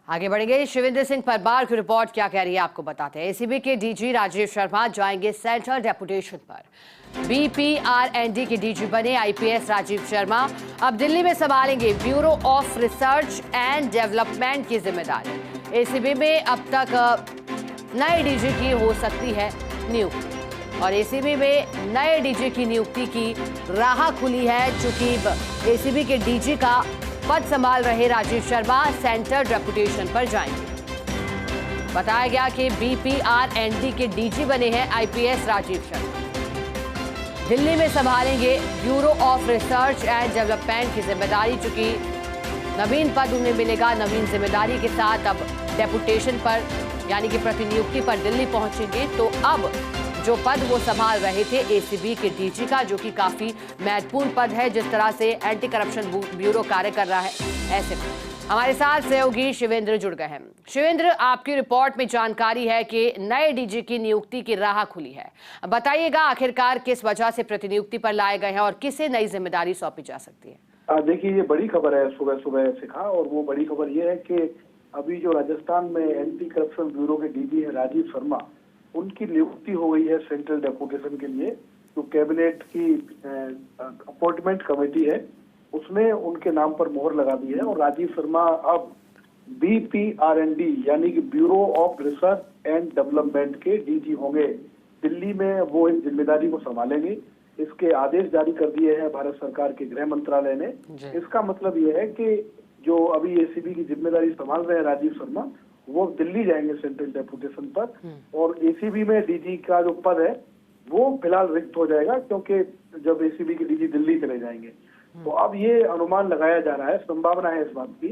आगे बढ़ेंगे। शिवेंद्र सिंह परमार की रिपोर्ट क्या कह रही है आपको बताते हैं। एसीबी के डीजी राजीव शर्मा जाएंगे सेंट्रल डेपुटेशन पर। बीपीआरएनडी के डीजी बने आईपीएस राजीव शर्मा अब दिल्ली में संभालेंगे bureau of research and development की जिम्मेदारी। एसीबी में अब तक नए डीजी की हो सकती है नियुक्ति और एसीबी में नए डीजी की नियुक्ति की राह खुली है। चूंकि एसीबी के डीजी का पद संभाल रहे राजीव शर्मा सेंटर डेपुटेशन पर जाएंगे। बताया गया कि बीपीआरएनडी के डीजी बने हैं आईपीएस राजीव शर्मा। दिल्ली में संभालेंगे bureau of research and development की जिम्मेदारी। चूंकि नवीन पद उन्हें मिलेगा, नवीन जिम्मेदारी के साथ अब डेपुटेशन पर यानी कि प्रतिनियुक्ति पर दिल्ली पहुंचेंगे। तो अब जो पद वो संभाल रहे थे एसीबी के डीजी का, जो कि काफी महत्वपूर्ण पद है जिस तरह से एंटी करप्शन ब्यूरो कार्य कर रहा है, ऐसे में हमारे साथ सहयोगी शिवेंद्र जुड़ गए हैं। शिवेंद्र, आपकी रिपोर्ट में जानकारी है कि नए डीजी की नियुक्ति की राह खुली है। बताइएगा आखिरकार किस वजह से प्रतिनियुक्ति पर लाए गए हैं और किसे नई जिम्मेदारी सौंपी जा सकती है। देखिए, ये बड़ी खबर है सुबह सुबह सिखा, और वो बड़ी खबर ये है कि अभी जो राजस्थान में एंटी करप्शन ब्यूरो के डीजी है राजीव शर्मा, उनकी नियुक्ति हो गई है सेंट्रल डेपुटेशन के लिए। जो कैबिनेट की अपॉइंटमेंट कमेटी है उसने उनके नाम पर मोहर लगा दी है और राजीव शर्मा अब बीपीआरएनडी यानी कि bureau of research and development के डीजी होंगे। दिल्ली में वो इस जिम्मेदारी को संभालेंगे। इसके आदेश जारी कर दिए हैं भारत सरकार के गृह मंत्रालय ने। इसका मतलब ये है कि जो अभी एसीबी की जिम्मेदारी संभाल रहे हैं राजीव शर्मा, वो दिल्ली जाएंगे सेंट्रल डेपुटेशन पर, और एसीबी में डीजी का जो पद है वो फिलहाल रिक्त हो जाएगा, क्योंकि जब एसीबी के डीजी दिल्ली चले जाएंगे। तो अब ये अनुमान लगाया जा रहा है, संभावना है इस बात की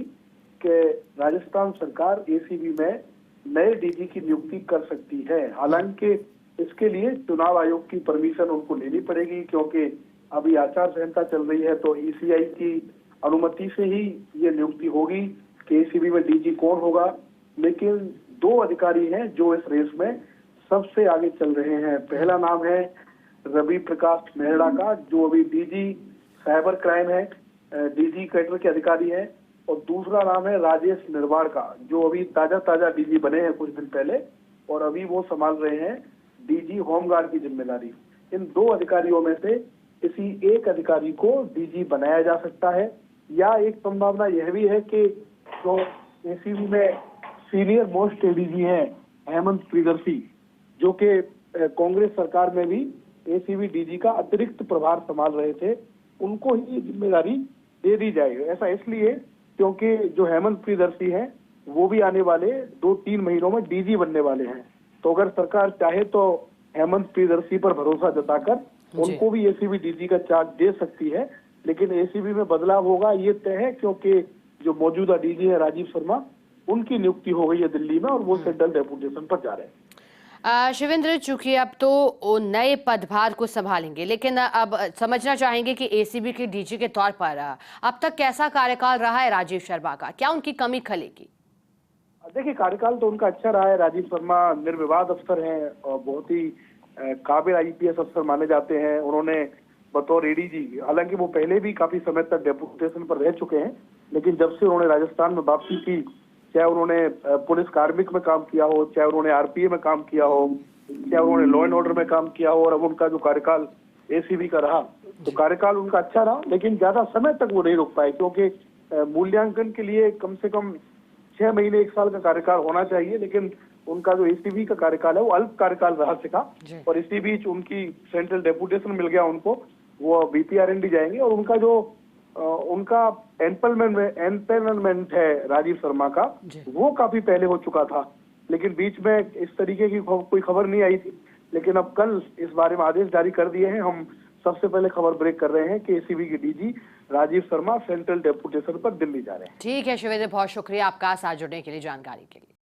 कि राजस्थान सरकार एसीबी में नए डीजी की नियुक्ति कर सकती है। हालांकि इसके लिए चुनाव आयोग की परमिशन उनको लेनी पड़ेगी, क्योंकि अभी आचार संहिता चल रही है। तो ईसीआई की अनुमति से ही ये नियुक्ति होगी कि एसीबी में डीजी कौन होगा। लेकिन दो अधिकारी हैं जो इस रेस में सबसे आगे चल रहे हैं। पहला नाम है रवि प्रकाश मेहरा का, जो अभी डीजी साइबर क्राइम है, डीजी कैडर के अधिकारी हैं, और दूसरा नाम है राजेश निर्वाण का, जो अभी ताजा डीजी बने हैं कुछ दिन पहले, और अभी वो संभाल रहे हैं डीजी होमगार्ड की जिम्मेदारी। इन दो अधिकारियों में से किसी एक अधिकारी को डीजी बनाया जा सकता है, या एक संभावना यह भी है कि जो एसीबी में सीनियर मोस्ट एडीजी हैं हेमंत प्रियदर्शी, जो कि कांग्रेस सरकार में भी एसीबी डीजी का अतिरिक्त प्रभार संभाल रहे थे, उनको ही जिम्मेदारी दे दी जाएगी। ऐसा इसलिए क्योंकि जो हेमंत प्रियदर्शी हैं वो भी आने वाले 2-3 महीनों में डीजी बनने वाले हैं। तो अगर सरकार चाहे तो हेमंत प्रियदर्शी पर भरोसा जताकर उनको भी एसीबी डीजी का चार्ज दे सकती है। लेकिन एसीबी में बदलाव होगा ये तय है, क्योंकि जो मौजूदा डीजी है राजीव शर्मा, उनकी नियुक्ति हो गई है दिल्ली में और वो सेंट्रल डेपुटेशन पर जा रहे हैं। शिवेंद्र, चूंकि अब तो नए पदभार को संभालेंगे, लेकिन अब समझना चाहेंगे कि एसीबी के डीजी के तौर पर अब तक कैसा कार्यकाल रहा है राजीव शर्मा का, क्या उनकी कमी खलेगी? देखिए, कार्यकाल तो उनका अच्छा रहा है। राजीव शर्मा निर्विवाद अफसर हैं और बहुत ही काबिल आईपीएस अफसर माने जाते हैं। उन्होंने बतौर एडीजी, हालांकि वो पहले भी काफी समय तक डेपुटेशन पर रह चुके हैं, लेकिन जब से उन्होंने राजस्थान में वापसी की, चाहे उन्होंने पुलिस कार्मिक में काम किया हो, चाहे उन्होंने आरपीए में काम किया हो, चाहे उन्होंने लॉ एंड ऑर्डर में काम किया हो, और अब उनका जो कार्यकाल एसीबी का रहा, तो कार्यकाल उनका अच्छा रहा। लेकिन ज्यादा समय तक वो नहीं रुक पाए, क्योंकि मूल्यांकन के लिए कम से कम 6 महीने 1 साल का कार्यकाल होना चाहिए। लेकिन उनका जो एसीबी का कार्यकाल है वो अल्प कार्यकाल रहा सिखा, और इसी बीच उनकी सेंट्रल डेपुटेशन मिल गया उनको, वो बीपीआरएनडी जाएंगे। और उनका जो उनका एम्पेनलमेंट है राजीव शर्मा का, वो काफी पहले हो चुका था, लेकिन बीच में इस तरीके की कोई खबर नहीं आई थी। लेकिन अब कल इस बारे में आदेश जारी कर दिए हैं। हम सबसे पहले खबर ब्रेक कर रहे हैं कि एसीबी के DG Rajiv Sharma central deputation पर दिल्ली जा रहे हैं। ठीक है शिवेंद्र, बहुत शुक्रिया आपका साथ जुड़ने के लिए, जानकारी के लिए।